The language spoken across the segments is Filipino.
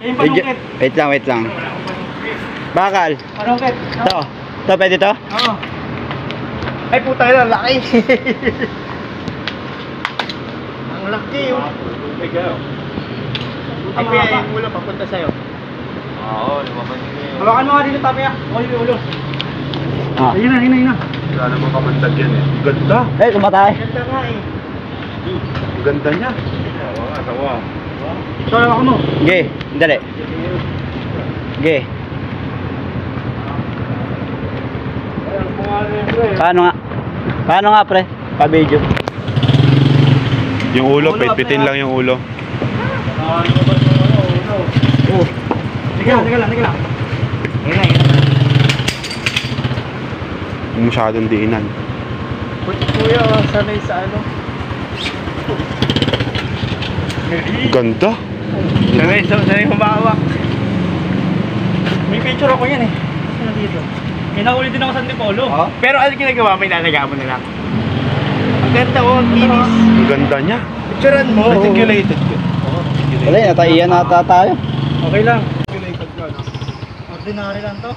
Yung panungkit. Wait lang. Bakal. Panungkit. Ito, pwede to? Oo. Ay puta yun, ang laki. Ang laki yun. Ay kuya, yung ulo papunta sa'yo. Oo, lumaban yun. Hawakan mo nga dito, Tapi ah. Huwag yung ulo. Ah. Ayun na. Wala namang kamandag yan eh. Ganda. Tumatay. Ganda nga eh. Ang ganda niya. Oo nga, tawa. Ito, hawakan mo. Ge, dali. Ge. Paano nga, pre? Pa-video. Yung ulo, pitpitin lang yung ulo. Oh. Teka lang. Ayun na. Yung masyadong diinan. Kuya, sanay sa ano? Ganda. Sanay humawak. May picture ako yan eh. Sino dito? Kinahuli din ako sa Antipolo. Pero ano ginagawa? May lalaga mo na lang. Ang ganda ko, ang kinis. Ang ganda niya. Picturean mo. Reticulated ko. Wala, nataiyan nata tayo. Okay lang. Ordinary lang to.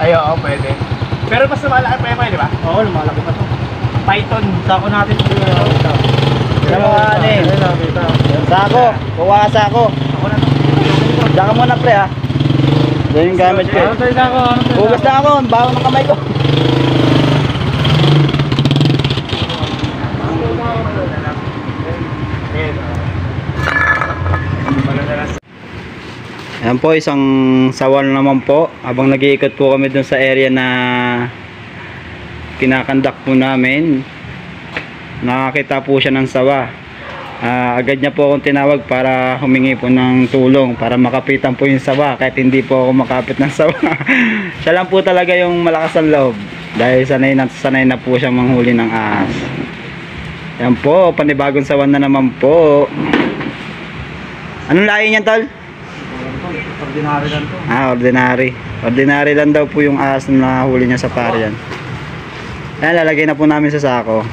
Ay, oo, pwede. Pero mas lumalaki pa yung di ba? Oo, lumalaki pa to. Python. Sako natin. Sino mo nga Sako. Kuha ka sako. Ako na to. Diyan ka muna, pre, ha? Diyan yung gamit ko. Hugas na ako. Ang baho ng kamay ko. Ayan po, isang sawan naman po. Habang nag-iikot po kami dun sa area na kinakandak po namin, nakakita po siya ng sawa. Agad niya po akong tinawag para humingi po ng tulong para makapitan po yung sawa kahit hindi po ako makapit ng sawa. Siya lang po talaga yung malakas ang loob dahil sanay na po siyang manghuli ng ahas. Ayan po, panibagong sawan na naman po. Anong lahi niyan, tol? Ordinary lang to. Ordinary. Ordinary lang daw po yung ahas na nahuli niya sa parian. Ayan, lalagay na po namin sa sako.